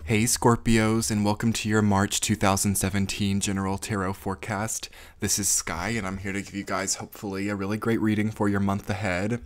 Hey Scorpios, and welcome to your March 2017 General Tarot Forecast. This is Sky, and I'm here to give you guys hopefully a really great reading for your month ahead.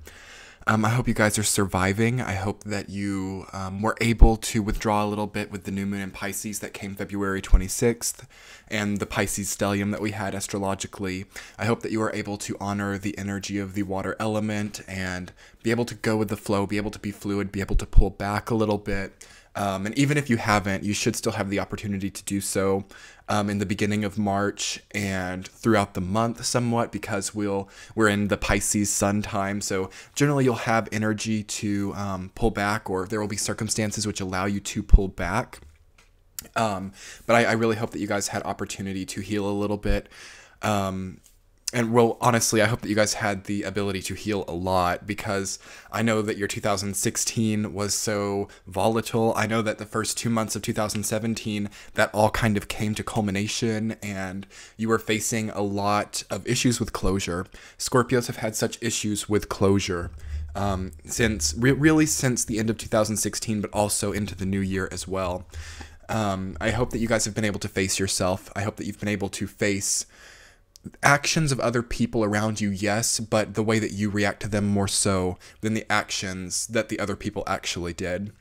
I hope you guys are surviving. I hope that you were able to withdraw a little bit with the new moon in Pisces that came February 26th and the Pisces stellium that we had astrologically. I hope that you were able to honor the energy of the water element and be able to go with the flow, be able to be fluid, be able to pull back a little bit. And even if you haven't, you should still have the opportunity to do so in the beginning of March and throughout the month somewhat, because we're in the Pisces sun time. So generally you'll have energy to pull back, or there will be circumstances which allow you to pull back. But I really hope that you guys had opportunity to heal a little bit. And well, honestly, I hope that you guys had the ability to heal a lot, because I know that your 2016 was so volatile. I know that the first 2 months of 2017, that all kind of came to culmination, and you were facing a lot of issues with closure. Scorpios have had such issues with closure since the end of 2016, but also into the new year as well. I hope that you guys have been able to face yourself. I hope that you've been able to face actions of other people around you, yes, but the way that you react to them more so than the actions that the other people actually did.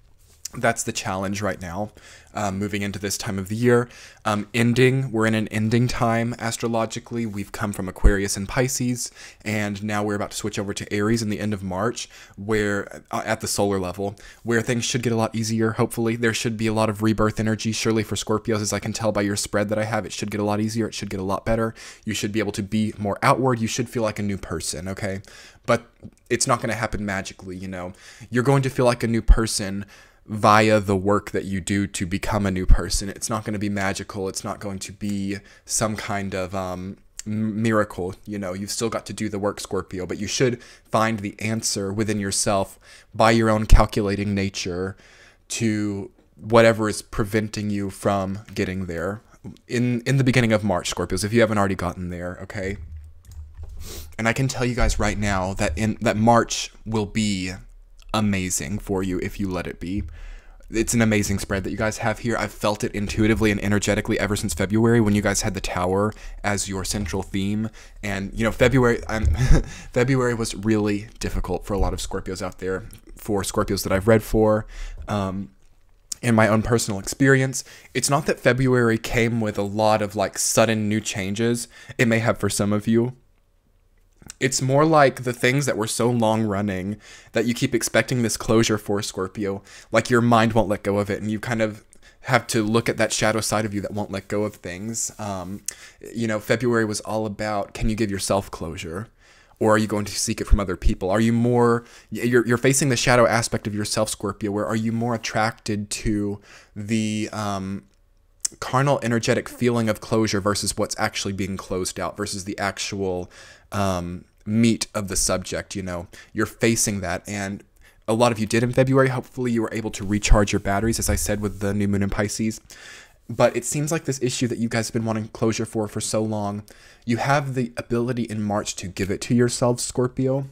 That's the challenge right now, moving into this time of the year. We're in an ending time astrologically. We've come from Aquarius and Pisces, and now we're about to switch over to Aries in the end of March, where at the solar level, where things should get a lot easier, hopefully. There should be a lot of rebirth energy, surely for Scorpios, as I can tell by your spread that I have. It should get a lot easier. It should get a lot better. You should be able to be more outward. You should feel like a new person, okay? But it's not going to happen magically, you know? You're going to feel like a new person via the work that you do to become a new person. It's not going to be magical. It's not going to be some kind of miracle. You know, you've still got to do the work, Scorpio, but you should find the answer within yourself by your own calculating nature to whatever is preventing you from getting there in the beginning of March, Scorpios, if you haven't already gotten there, okay? And I can tell you guys right now that that March will be amazing for you if you let it be. It's an amazing spread that you guys have here. I've felt it intuitively and energetically ever since February, when you guys had the Tower as your central theme. And you know, February was really difficult for a lot of Scorpios out there, for Scorpios that I've read for. In my own personal experience, it's not that February came with a lot of like sudden new changes. It may have for some of you. It's more like the things that were so long running that you keep expecting this closure for, Scorpio, like your mind won't let go of it, and you kind of have to look at that shadow side of you that won't let go of things. You know, February was all about, can you give yourself closure? Or are you going to seek it from other people? Are you more, you're facing the shadow aspect of yourself, Scorpio, where are you more attracted to the carnal energetic feeling of closure versus what's actually being closed out, versus the actual meat of the subject? You know, you're facing that, and a lot of you did in February. Hopefully you were able to recharge your batteries, as I said, with the new moon in Pisces. But it seems like this issue that you guys have been wanting closure for so long, you have the ability in March to give it to yourself, Scorpio.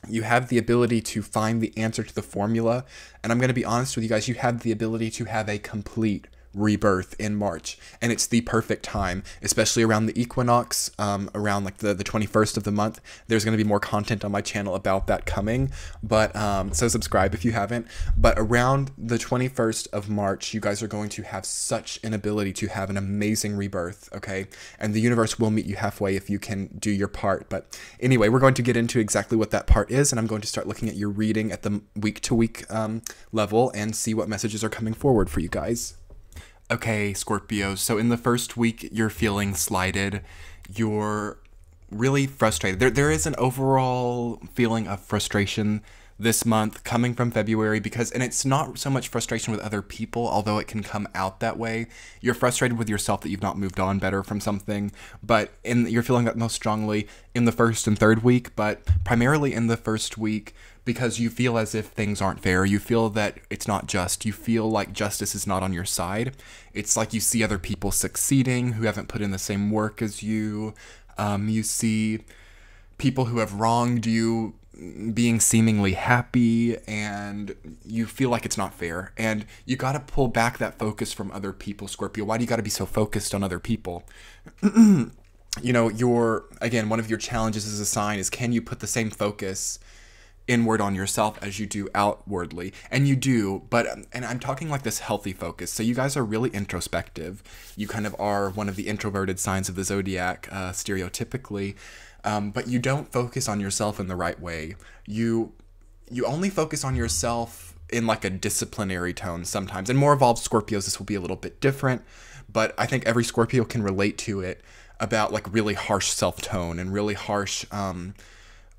You have the ability to find the answer to the formula, and I'm going to be honest with you guys, you have the ability to have a complete rebirth in March, and it's the perfect time, especially around the equinox, around like the 21st of the month. There's going to be more content on my channel about that coming, but so subscribe if you haven't. But around the 21st of March, you guys are going to have such an ability to have an amazing rebirth, okay? And the universe will meet you halfway if you can do your part. But anyway, we're going to get into exactly what that part is, and I'm going to start looking at your reading at the week-to-week level and see what messages are coming forward for you guys. Okay, Scorpio, so in the first week, you're feeling slighted. You're really frustrated. There is an overall feeling of frustration this month coming from February, and it's not so much frustration with other people, although it can come out that way. You're frustrated with yourself that you've not moved on better from something, but you're feeling that most strongly in the first and third week, but primarily in the first week, because you feel as if things aren't fair. You feel that it's not just. You feel like justice is not on your side. It's like you see other people succeeding who haven't put in the same work as you. You see people who have wronged you being seemingly happy, and you feel like it's not fair. And you got to pull back that focus from other people, Scorpio. Why do you got to be so focused on other people? You know, again, one of your challenges as a sign is, can you put the same focus inward on yourself as you do outwardly? And you do, and I'm talking like this healthy focus. So you guys are really introspective. You kind of are one of the introverted signs of the zodiac, stereotypically. But you don't focus on yourself in the right way. You only focus on yourself in like a disciplinary tone sometimes. And more evolved Scorpios, this will be a little bit different, but I think every Scorpio can relate to it, about like really harsh self-tone and really harsh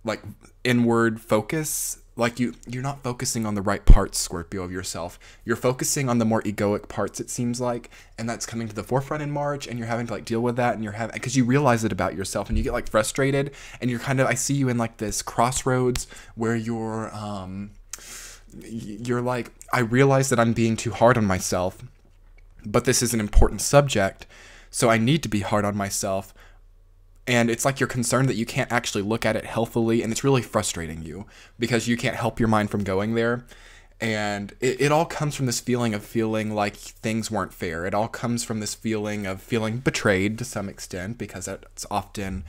like inward focus. Like you're not focusing on the right parts, Scorpio, of yourself. You're focusing on the more egoic parts, it seems like, and that's coming to the forefront in March, and you're having to like deal with that, and you're having, because you realize it about yourself, and you get like frustrated, and you're kind of, I see you in like this crossroads where you're like, I realize that I'm being too hard on myself, but this is an important subject, so I need to be hard on myself. And it's like you're concerned that you can't actually look at it healthily, and it's really frustrating you because you can't help your mind from going there. And it all comes from this feeling of feeling like things weren't fair. It all comes from this feeling of feeling betrayed to some extent, because that's often,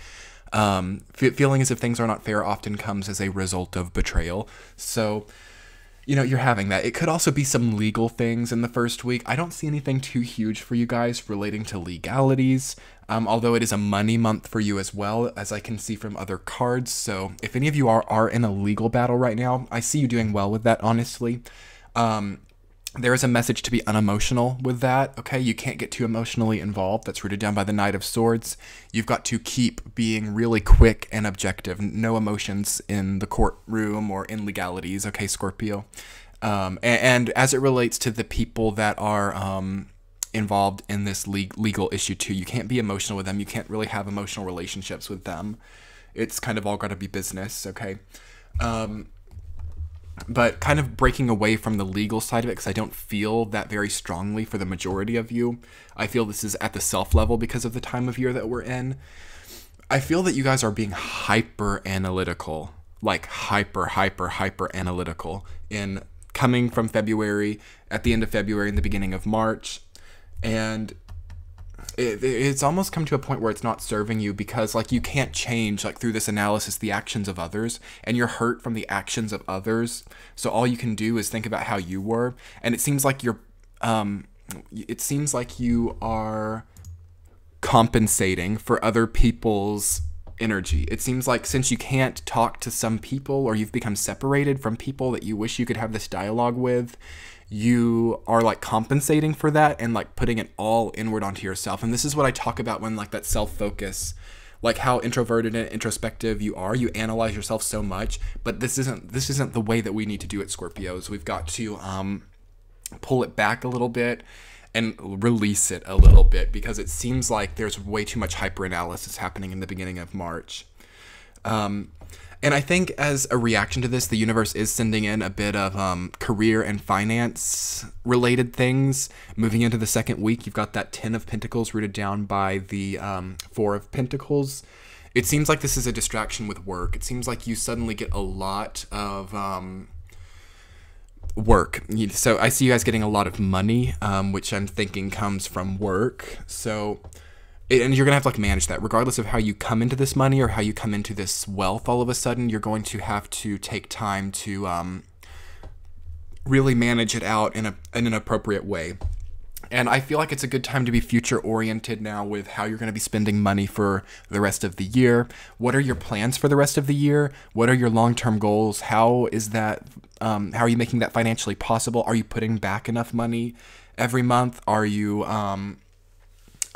feeling as if things are not fair often comes as a result of betrayal. So, you know, you're having that. It could also be some legal things in the first week. I don't see anything too huge for you guys relating to legalities, although it is a money month for you as well, as I can see from other cards. So if any of you are in a legal battle right now, I see you doing well with that, honestly. There is a message to be unemotional with that, okay? You can't get too emotionally involved. That's rooted down by the Knight of Swords. You've got to keep being really quick and objective. No emotions in the courtroom or in legalities, okay, Scorpio? And as it relates to the people that are involved in this legal issue too, you can't be emotional with them. You can't really have emotional relationships with them. It's kind of all got to be business, okay? But kind of breaking away from the legal side of it, because I don't feel that very strongly for the majority of you. I feel this is at the self level because of the time of year that we're in. I feel that you guys are being hyper analytical, like hyper analytical, in coming from February, at the end of February and the beginning of March. And it's almost come to a point where it's not serving you, because like you can't change, like through this analysis, the actions of others, and you're hurt from the actions of others. So all you can do is think about how you were. And it seems like you are compensating for other people's energy. It seems like since you can't talk to some people, or you've become separated from people that you wish you could have this dialogue with, you are like compensating for that and like putting it all inward onto yourself. And this is what I talk about when like that self-focus, like how introverted and introspective you are. You analyze yourself so much, but this isn't the way that we need to do it, Scorpios. We've got to pull it back a little bit and release it a little bit, because it seems like there's way too much hyper-analysis happening in the beginning of March. And I think as a reaction to this, the universe is sending in a bit of career and finance related things. Moving into the second week, you've got that 10 of Pentacles rooted down by the 4 of Pentacles. It seems like this is a distraction with work. It seems like you suddenly get a lot of work. So I see you guys getting a lot of money, which I'm thinking comes from work. So... and you're going to have to like manage that regardless of how you come into this money or how you come into this wealth. All of a sudden, you're going to have to take time to really manage it out in an appropriate way. And I feel like it's a good time to be future oriented now with how you're going to be spending money for the rest of the year. What are your plans for the rest of the year? What are your long-term goals? How is that? How are you making that financially possible? Are you putting back enough money every month? Are you...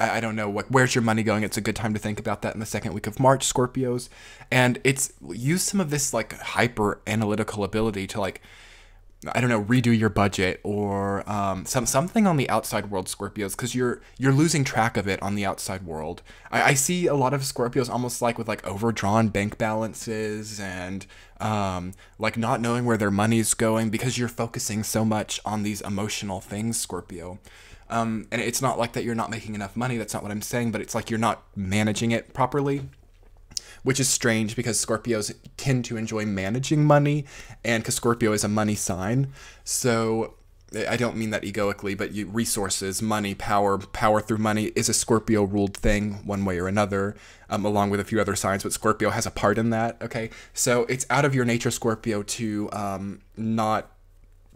I don't know, where's your money going? It's a good time to think about that in the second week of March, Scorpios. And use some of this like hyper analytical ability to like, I don't know, redo your budget or something on the outside world, Scorpios, because you're losing track of it on the outside world. I see a lot of Scorpios almost like with like overdrawn bank balances and like not knowing where their money's going because you're focusing so much on these emotional things, Scorpio. And it's not like that you're not making enough money. That's not what I'm saying, but it's like you're not managing it properly. which is strange because Scorpios tend to enjoy managing money, and because Scorpio is a money sign. So I don't mean that egoically, but resources, money, power through money is a Scorpio ruled thing one way or another, along with a few other signs, but Scorpio has a part in that, okay? So it's out of your nature, Scorpio, to not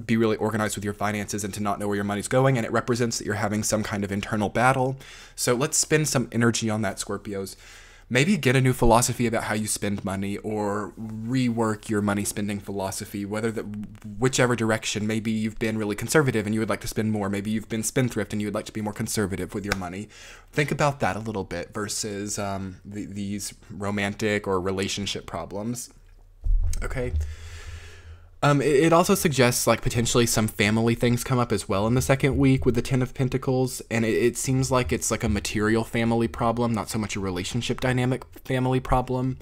be really organized with your finances and to not know where your money's going, and it represents that you're having some kind of internal battle. So let's spend some energy on that, Scorpios. Maybe get a new philosophy about how you spend money, or rework your money spending philosophy, whichever direction. Maybe you've been really conservative and you would like to spend more. Maybe you've been spendthrift and you would like to be more conservative with your money. Think about that a little bit versus these romantic or relationship problems. Okay. It also suggests like potentially some family things come up as well in the second week with the Ten of Pentacles, and it seems like it's like a material family problem, not so much a relationship dynamic family problem.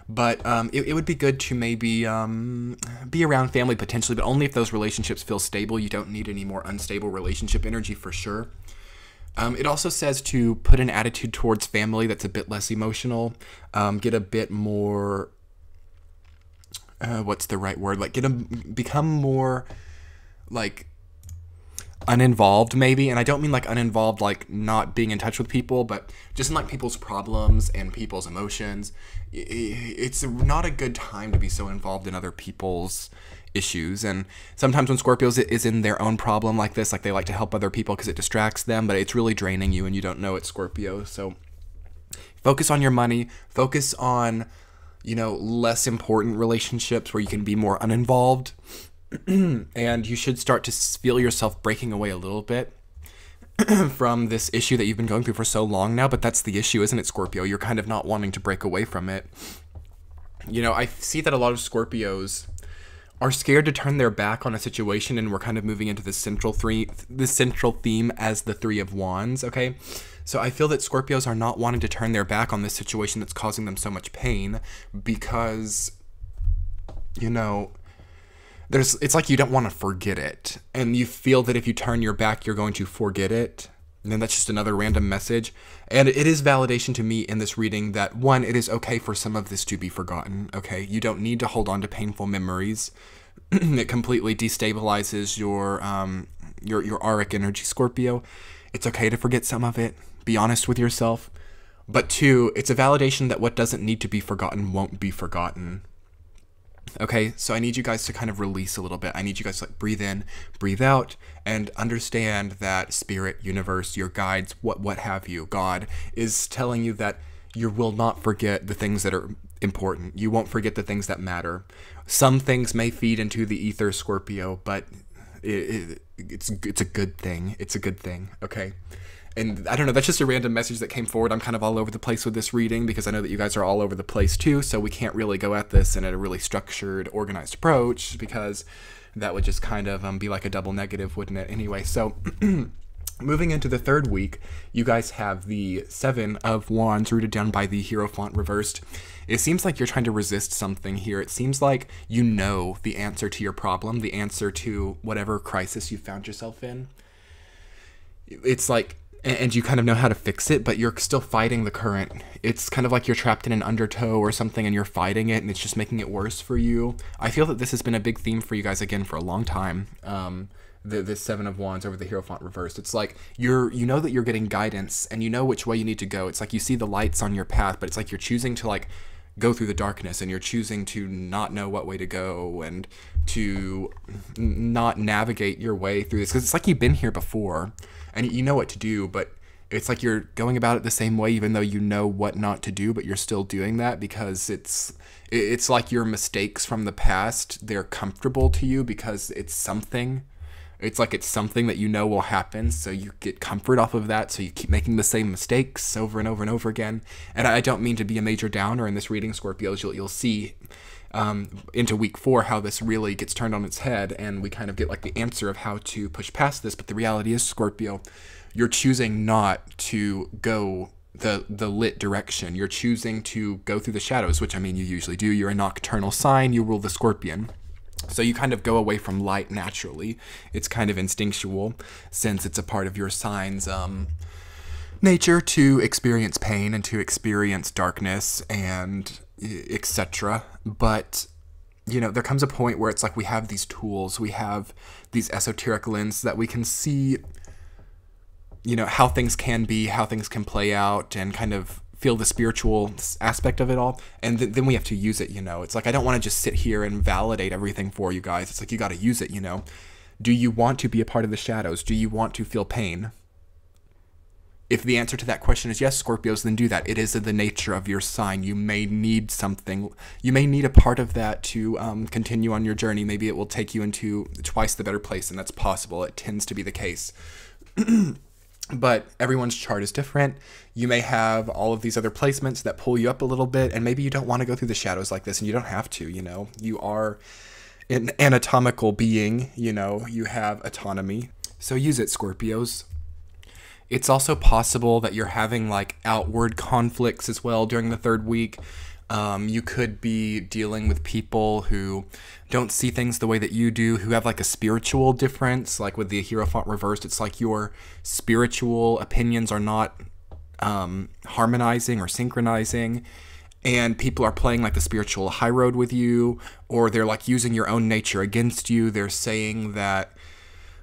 But it would be good to maybe be around family potentially, but only if those relationships feel stable. You don't need any more unstable relationship energy for sure. It also says to put an attitude towards family that's a bit less emotional, get a bit more... what's the right word? Like become more like uninvolved maybe. And I don't mean like uninvolved, like not being in touch with people, but just in like people's problems and people's emotions. It's not a good time to be so involved in other people's issues. And sometimes when Scorpios is in their own problem like this, like they like to help other people because it distracts them, but it's really draining you and you don't know it's Scorpio. So focus on your money, focus on, you know, less important relationships where you can be more uninvolved. And you should start to feel yourself breaking away a little bit from this issue that you've been going through for so long now. But that's the issue, isn't it, Scorpio? You're kind of not wanting to break away from it. You know, I see that a lot of Scorpios are scared to turn their back on a situation, and we're kind of moving into this central theme as the Three of Wands, okay? So I feel that Scorpios are not wanting to turn their back on this situation that's causing them so much pain because, you know, it's like you don't want to forget it. And you feel that if you turn your back, you're going to forget it. And then that's just another random message. And it is validation to me in this reading that, one, it is okay for some of this to be forgotten, okay? You don't need to hold on to painful memories. It completely destabilizes your auric energy, Scorpio. It's okay to forget some of it. Be honest with yourself. But two, it's a validation that what doesn't need to be forgotten won't be forgotten. Okay, so I need you guys to kind of release a little bit. I need you guys to like breathe in, breathe out, and understand that spirit, universe, your guides, what have you, God, is telling you that you will not forget the things that are important. You won't forget the things that matter. Some things may feed into the ether, Scorpio, but it's a good thing. It's a good thing, okay? And I don't know, that's just a random message that came forward. I'm kind of all over the place with this reading because I know that you guys are all over the place too, so we can't really go at this in a really structured, organized approach because that would just kind of be like a double negative, wouldn't it? Anyway, so moving into the third week, you guys have the Seven of Wands rooted down by the Hierophant reversed. It seems like you're trying to resist something here. It seems like you know the answer to your problem, the answer to whatever crisis you found yourself in. It's like, and you kind of know how to fix it, but you're still fighting the current. It's kind of like you're trapped in an undertow or something and you're fighting it and it's just making it worse for you. I feel that this has been a big theme for you guys again for a long time. The Seven of Wands over the Hierophant reversed. It's like you know that you're getting guidance and you know which way you need to go. It's like you see the lights on your path, but it's like you're choosing to like go through the darkness and you're choosing to not know what way to go and to not navigate your way through this because it's like you've been here before and you know what to do, but it's like you're going about it the same way even though you know what not to do, but you're still doing that because it's like your mistakes from the past, they're comfortable to you because it's something. It's like it's something that you know will happen, so you get comfort off of that, so you keep making the same mistakes over and over and over again. And I don't mean to be a major downer in this reading, Scorpios. You'll see into week 4 how this really gets turned on its head, and we kind of get like the answer of how to push past this. But the reality is, Scorpio, you're choosing not to go the lit direction. You're choosing to go through the shadows, which I mean you usually do. You're a nocturnal sign. You rule the Scorpion. So you kind of go away from light naturally. It's kind of instinctual since it's a part of your sign's nature to experience pain and to experience darkness and etc. But, you know, there comes a point where it's like we have these tools, we have these esoteric lenses that we can see, you know, how things can be, how things can play out, and kind of feel the spiritual aspect of it all. And then we have to use it, you know. It's like, I don't want to just sit here and validate everything for you guys. It's like, you got to use it, you know. Do you want to be a part of the shadows? Do you want to feel pain? If the answer to that question is yes, Scorpios, then do that. It is in the nature of your sign. You may need something. You may need a part of that to continue on your journey. Maybe it will take you into twice the better place, and that's possible. It tends to be the case. But everyone's chart is different. You may have all of these other placements that pull you up a little bit, and maybe you don't want to go through the shadows like this, and you don't have to, you know. You are an anatomical being, you know. You have autonomy. So use it, Scorpios. It's also possible that you're having like outward conflicts as well during the third week. You could be dealing with people who don't see things the way that you do, who have like a spiritual difference. Like with the Hierophant reversed, it's like your spiritual opinions are not harmonizing or synchronizing, and people are playing like the spiritual high road with you, or they're like using your own nature against you. They're saying that,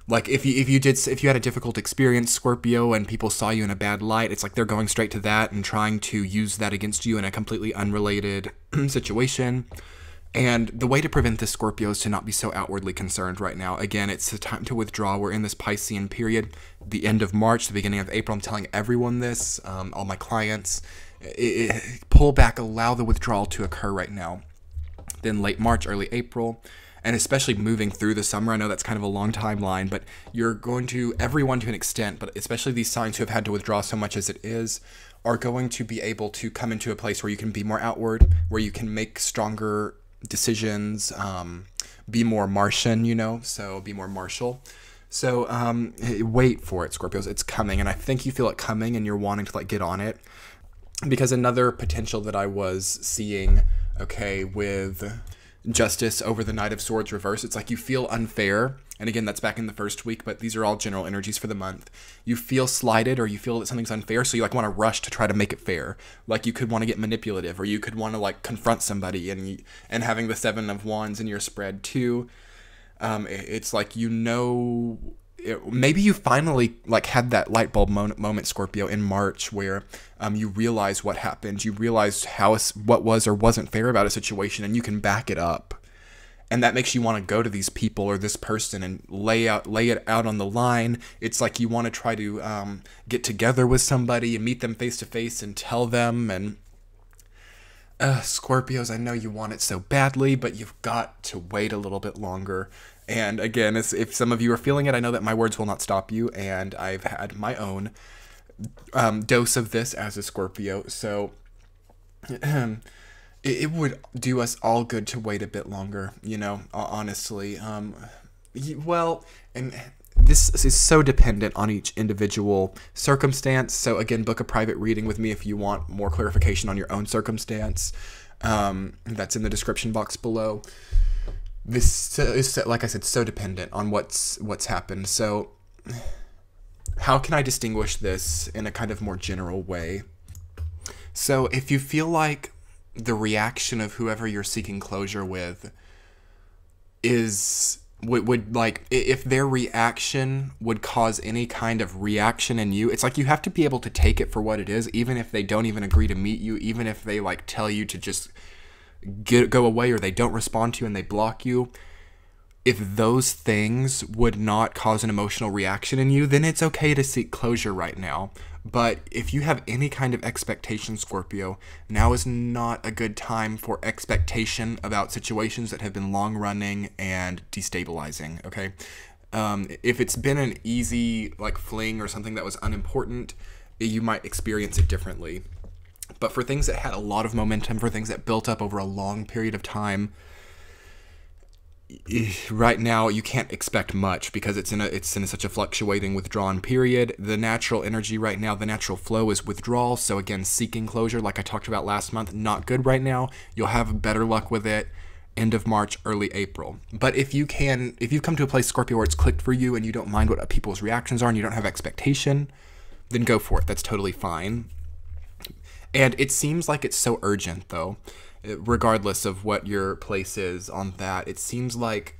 like, if you had a difficult experience, Scorpio, and people saw you in a bad light, it's like they're going straight to that and trying to use that against you in a completely unrelated situation. And the way to prevent this, Scorpio, is to not be so outwardly concerned right now. Again, it's the time to withdraw. We're in this Piscean period, the end of March, the beginning of April. I'm telling everyone this, all my clients. Pull back, allow the withdrawal to occur right now. Then late March, early April, and especially moving through the summer. I know that's kind of a long timeline, but you're going to, everyone to an extent, but especially these signs who have had to withdraw so much as it is, are going to be able to come into a place where you can be more outward, where you can make stronger decisions, be more Martian, you know, so be more martial. So wait for it, Scorpios. It's coming, and I think you feel it coming, and you're wanting to like get on it. Because another potential that I was seeing, okay, with Justice over the Knight of Swords reverse, it's like you feel unfair. And again, that's back in the first week, but these are all general energies for the month. You feel slighted, or you feel that something's unfair, so you like want to rush to try to make it fair. Like you could want to get manipulative, or you could want to like confront somebody, and having the Seven of Wands in your spread too. It's like, you know, maybe you finally like had that light bulb moment, Scorpio, in March, where you realize what happened. You realize what was or wasn't fair about a situation, and you can back it up. And that makes you want to go to these people or this person and lay it out on the line. It's like you want to try to get together with somebody and meet them face to face and tell them. And Scorpios, I know you want it so badly, but you've got to wait a little bit longer. And again, if some of you are feeling it, I know that my words will not stop you, and I've had my own dose of this as a Scorpio. So it would do us all good to wait a bit longer, you know, honestly. Well, and this is so dependent on each individual circumstance. So again, book a private reading with me if you want more clarification on your own circumstance. That's in the description box below. This is, like I said, so dependent on what's happened. So how can I distinguish this in a kind of more general way? So if you feel like the reaction of whoever you're seeking closure with would like, if their reaction would cause any kind of reaction in you, it's like you have to be able to take it for what it is, even if they don't even agree to meet you, even if they like tell you to just go away, or they don't respond to you and they block you. If those things would not cause an emotional reaction in you, then it's okay to seek closure right now. But if you have any kind of expectation, Scorpio, now is not a good time for expectation about situations that have been long running and destabilizing, okay? If it's been an easy like fling or something that was unimportant, you might experience it differently. But for things that had a lot of momentum, for things that built up over a long period of time, right now you can't expect much, because it's in such a fluctuating, withdrawn period. The natural energy right now, the natural flow is withdrawal. So again, seeking closure, like I talked about last month, not good right now. You'll have better luck with it end of March, early April. But if you come to a place, Scorpio, where it's clicked for you and you don't mind what people's reactions are and you don't have expectation, then go for it. That's totally fine. And it seems like it's so urgent, though, regardless of what your place is on that. It seems like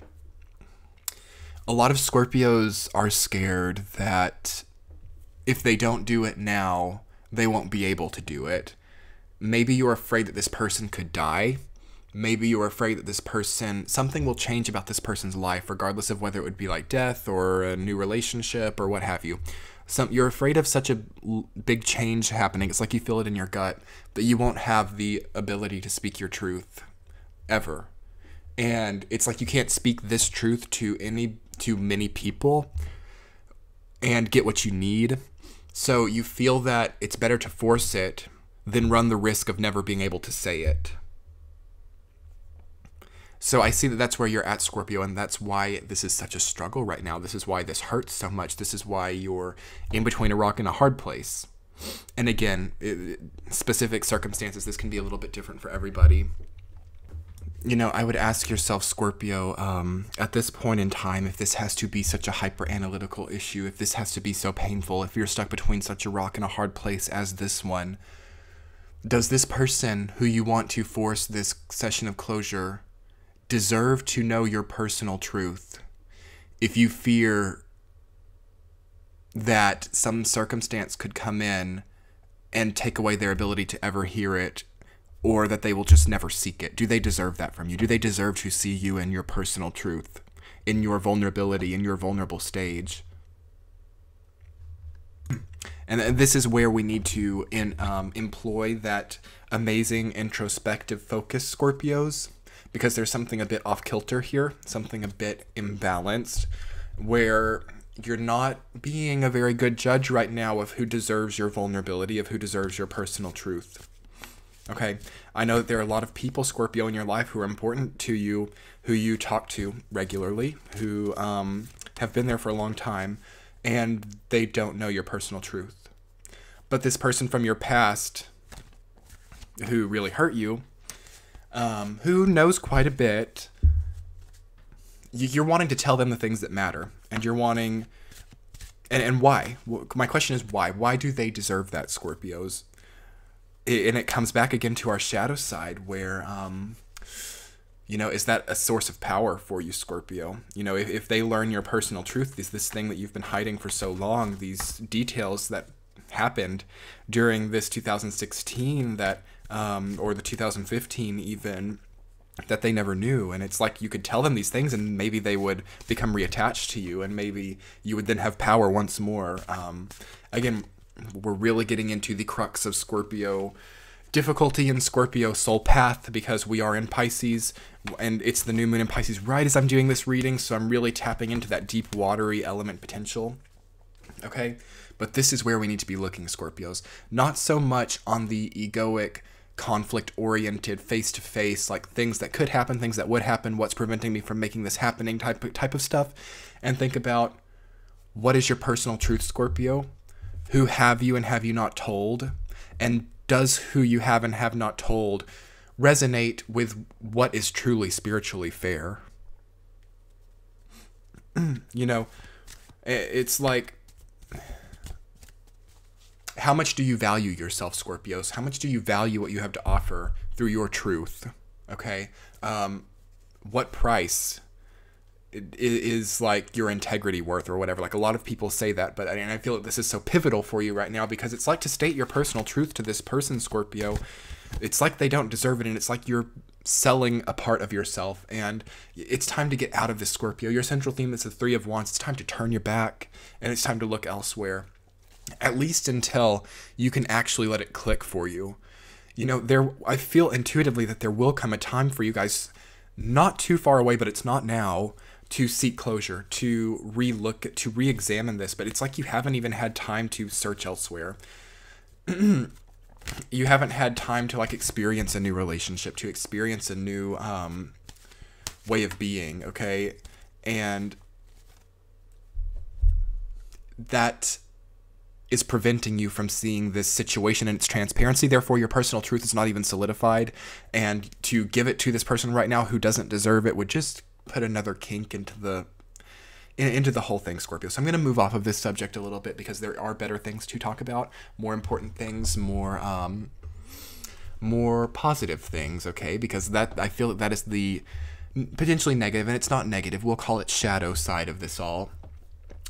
a lot of Scorpios are scared that if they don't do it now, they won't be able to do it. Maybe you're afraid that this person could die. Maybe you're afraid that this person, something will change about this person's life, regardless of whether it would be like death or a new relationship or what have you. You're afraid of such a big change happening. It's like you feel it in your gut that you won't have the ability to speak your truth ever. And it's like you can't speak this truth to many people and get what you need. So you feel that it's better to force it than run the risk of never being able to say it. So I see that that's where you're at, Scorpio, and that's why this is such a struggle right now. This is why this hurts so much. This is why you're in between a rock and a hard place. And again, specific circumstances, this can be a little bit different for everybody. You know, I would ask yourself, Scorpio, at this point in time, if this has to be such a hyper-analytical issue, if this has to be so painful, if you're stuck between such a rock and a hard place as this one, does this person who you want to force this session of closure deserve to know your personal truth? If you fear that some circumstance could come in and take away their ability to ever hear it, or that they will just never seek it, do they deserve that from you? Do they deserve to see you in your personal truth, in your vulnerability, in your vulnerable stage? And this is where we need to employ that amazing introspective focus, Scorpios, because there's something a bit off kilter here, something a bit imbalanced, where you're not being a very good judge right now of who deserves your vulnerability, of who deserves your personal truth. Okay, I know that there are a lot of people, Scorpio, in your life who are important to you, who you talk to regularly, who have been there for a long time, and they don't know your personal truth. But this person from your past who really hurt you, who knows quite a bit, you're wanting to tell them the things that matter, and you're wanting, and why? My question is why? Why do they deserve that, Scorpios? And it comes back again to our shadow side where, you know, is that a source of power for you, Scorpio? You know, if they learn your personal truth, this thing that you've been hiding for so long, these details that happened during this 2016 that, or the 2015 even, that they never knew. And it's like you could tell them these things and maybe they would become reattached to you and maybe you would then have power once more. Again, we're really getting into the crux of Scorpio difficulty in Scorpio soul path because we are in Pisces and it's the new moon in Pisces right as I'm doing this reading. So I'm really tapping into that deep watery element potential. Okay. But this is where we need to be looking, Scorpios. Not so much on the egoic, conflict-oriented, face-to-face, like things that could happen, things that would happen, what's preventing me from making this happening type of stuff. And think about, what is your personal truth, Scorpio? Who have you and have you not told? And does who you have and have not told resonate with what is truly spiritually fair? You know, it's like, how much do you value yourself, Scorpios? How much do you value what you have to offer through your truth? Okay. What price is like your integrity worth or whatever? Like a lot of people say that, but I feel that this is so pivotal for you right now because it's like to state your personal truth to this person, Scorpio. It's like they don't deserve it. And it's like you're selling a part of yourself and it's time to get out of this, Scorpio. Your central theme is the Three of Wands. It's time to turn your back and it's time to look elsewhere. At least until you can actually let it click for you. You know, I feel intuitively that there will come a time for you guys, not too far away, but it's not now, to seek closure, to re-examine this. But it's like you haven't even had time to search elsewhere. You haven't had time to like experience a new relationship, to experience a new way of being, okay? And that is preventing you from seeing this situation in its transparency. Therefore, your personal truth is not even solidified. And to give it to this person right now who doesn't deserve it would just put another kink into into the whole thing, Scorpio. So I'm going to move off of this subject a little bit because there are better things to talk about, more important things, more positive things, okay? Because that, I feel that is the potentially negative, and it's not negative. We'll call it shadow side of this all.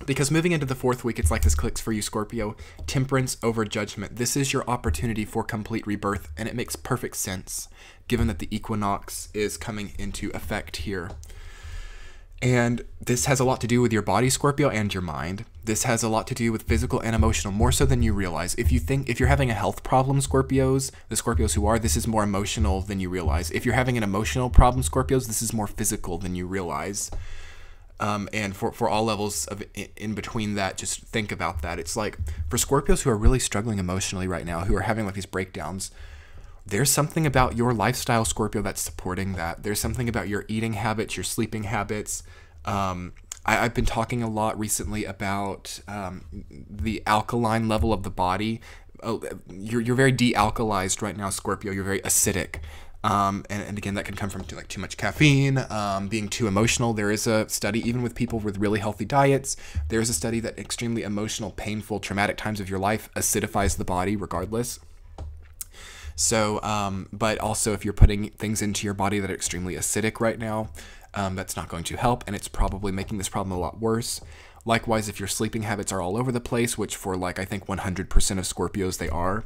Because moving into the 4th week, it's like this clicks for you, Scorpio. Temperance over judgment. This is your opportunity for complete rebirth, and it makes perfect sense given that the equinox is coming into effect here. And this has a lot to do with your body, Scorpio, and your mind. This has a lot to do with physical and emotional, more so than you realize. If you're having a health problem, Scorpios, the Scorpios who are, this is more emotional than you realize. If you're having an emotional problem, Scorpios, this is more physical than you realize. And for all levels of in between that, just think about that. It's like for Scorpios who are really struggling emotionally right now, who are having like these breakdowns, there's something about your lifestyle, Scorpio, that's supporting that. There's something about your eating habits, your sleeping habits. I've been talking a lot recently about the alkaline level of the body. You're very de-alkalized right now, Scorpio. You're very acidic. And again, that can come from too much caffeine, being too emotional. There is a study, even with people with really healthy diets, there's a study that extremely emotional, painful, traumatic times of your life acidifies the body regardless. So, but also if you're putting things into your body that are extremely acidic right now, that's not going to help, and it's probably making this problem a lot worse. Likewise, if your sleeping habits are all over the place, which for I think 100% of Scorpios they are,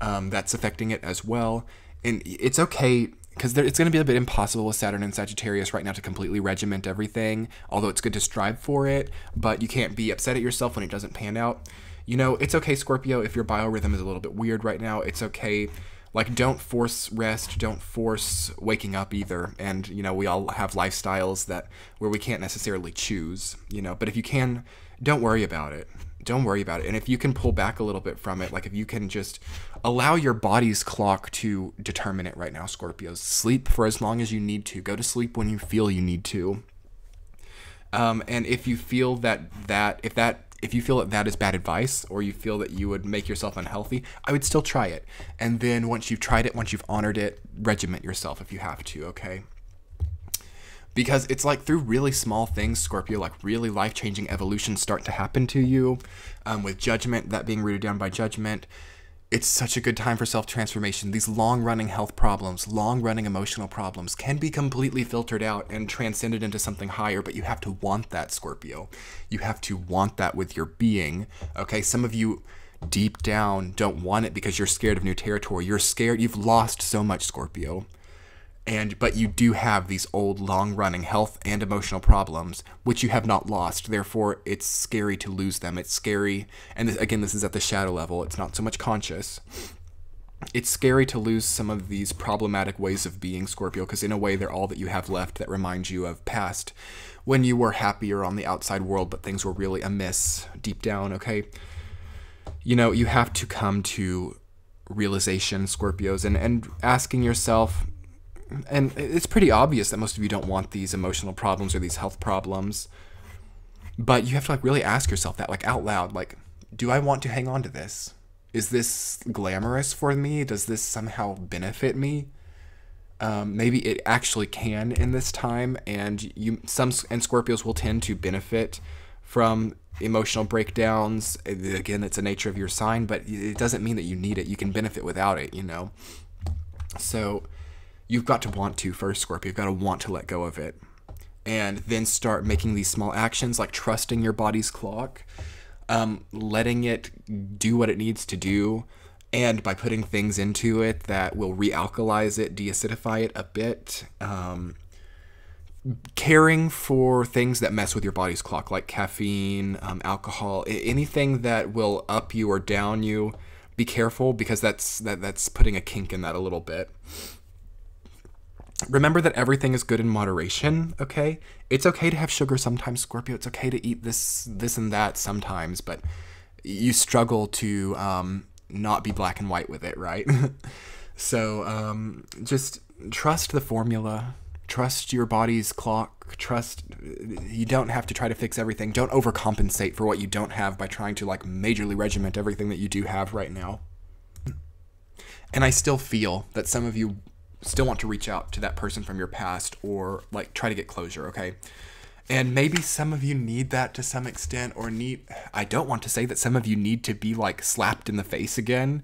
that's affecting it as well. And it's okay, because it's going to be a bit impossible with Saturn and Sagittarius right now to completely regiment everything, although it's good to strive for it, but you can't be upset at yourself when it doesn't pan out. It's okay, Scorpio, if your biorhythm is a little bit weird right now. It's okay. Don't force rest, don't force waking up either. And, we all have lifestyles where we can't necessarily choose, but if you can, don't worry about it. Don't worry about it. And if you can pull back a little bit from it, if you can just allow your body's clock to determine it right now, Scorpios. Sleep for as long as you need to. Go to sleep when you feel you need to. And if you feel if you feel that is bad advice, or you feel that you would make yourself unhealthy, I would still try it. And then once you've tried it, once you've honored it, regiment yourself if you have to, okay? Because it's through really small things, Scorpio, really life-changing evolutions start to happen to you. With judgment, that being rooted down by judgment, it's such a good time for self-transformation. These long-running health problems, long-running emotional problems can be completely filtered out and transcended into something higher, but you have to want that, Scorpio. You have to want that with your being, okay? Some of you deep down don't want it because you're scared of new territory. You're scared. You've lost so much, Scorpio. But you do have these old, long-running health and emotional problems, which you have not lost. Therefore, it's scary to lose them. It's scary, and again, this is at the shadow level. It's not so much conscious. It's scary to lose some of these problematic ways of being, Scorpio, because in a way, they're all that you have left that remind you of past, when you were happier on the outside world, but things were really amiss deep down, okay? You have to come to realization, Scorpios, and asking yourself. And it's pretty obvious that most of you don't want these emotional problems or these health problems, but you have to really ask yourself that out loud, do I want to hang on to this? Is this glamorous for me? Does this somehow benefit me? Maybe it actually can in this time, and Scorpios will tend to benefit from emotional breakdowns. Again, it's the nature of your sign, but it doesn't mean that you need it. You can benefit without it, So you've got to want to first, Scorpio. You've got to want to let go of it. And then start making these small actions, like trusting your body's clock, letting it do what it needs to do, and by putting things into it that will realkalize it, deacidify it a bit, caring for things that mess with your body's clock, like caffeine, alcohol, anything that will up you or down you. Be careful, because that's putting a kink in that a little bit. Remember that everything is good in moderation, okay? It's okay to have sugar sometimes, Scorpio. It's okay to eat this and that sometimes, but you struggle to not be black and white with it, right? So just trust the formula. Trust your body's clock. Trust you don't have to try to fix everything. Don't overcompensate for what you don't have by trying to majorly regiment everything that you do have right now. And I still feel that some of you still want to reach out to that person from your past, or try to get closure, okay? And maybe some of you need that to some extent, or I don't want to say that some of you need to be like slapped in the face again,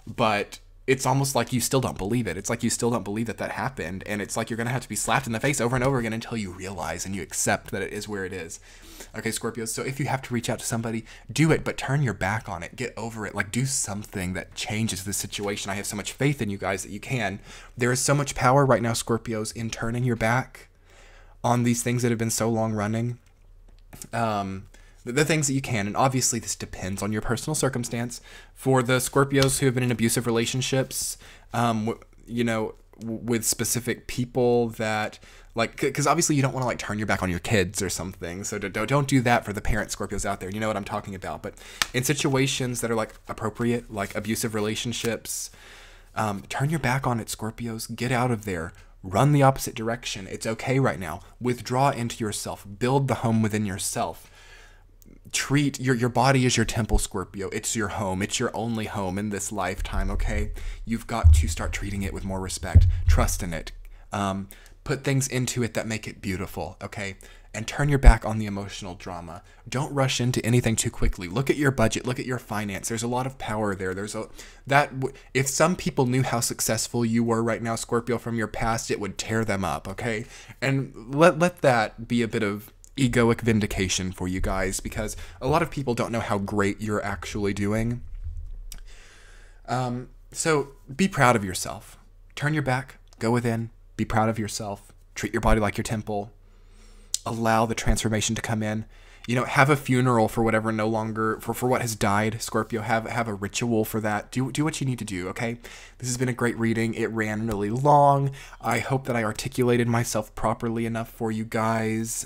but it's almost like you still don't believe it. It's like you still don't believe that happened, and it's like you're going to have to be slapped in the face over and over again until you realize and you accept that it is where it is. Okay, Scorpios, so if you have to reach out to somebody, do it, but turn your back on it. Get over it. Like, do something that changes the situation. I have so much faith in you guys that you can. There is so much power right now, Scorpios, in turning your back on these things that have been so long running. The things that you can, and obviously this depends on your personal circumstance. For the Scorpios who have been in abusive relationships, with specific people that, like, because obviously you don't want to like turn your back on your kids or something, so don't do that for the parent Scorpios out there. You know what I'm talking about. But in situations that are like appropriate, like abusive relationships, turn your back on it, Scorpios. Get out of there. Run the opposite direction. It's okay right now. Withdraw into yourself. Build the home within yourself. Treat your body as your temple, Scorpio. It's your home. It's your only home in this lifetime, okay? You've got to start treating it with more respect. Trust in it. Put things into it that make it beautiful, okay? And turn your back on the emotional drama. Don't rush into anything too quickly. Look at your budget. Look at your finance. There's a lot of power there. If some people knew how successful you were right now, Scorpio, from your past, it would tear them up, okay? And let that be a bit of egoic vindication for you guys, because a lot of people don't know how great you're actually doing. So be proud of yourself. Turn your back, go within, be proud of yourself, treat your body like your temple, allow the transformation to come in. Have a funeral for whatever no longer, for what has died, Scorpio. Have a ritual for that. Do what you need to do, okay? This has been a great reading. It ran really long. I hope that I articulated myself properly enough for you guys.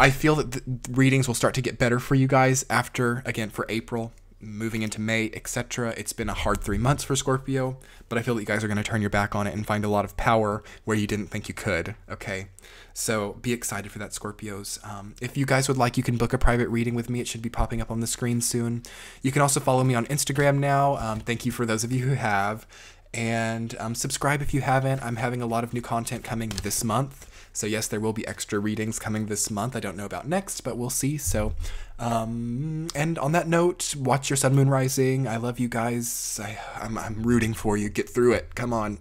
I feel that the readings will start to get better for you guys after, again, for April, moving into May, etc. It's been a hard 3 months for Scorpio, but I feel that you guys are going to turn your back on it and find a lot of power where you didn't think you could, okay? So be excited for that, Scorpios. If you guys would like, you can book a private reading with me. It should be popping up on the screen soon. You can also follow me on Instagram now. Thank you for those of you who have. And subscribe if you haven't. I'm having a lot of new content coming this month. So yes, there will be extra readings coming this month. I don't know about next, but we'll see. So, and on that note, watch your sun, moon, rising. I love you guys. I'm rooting for you. Get through it. Come on.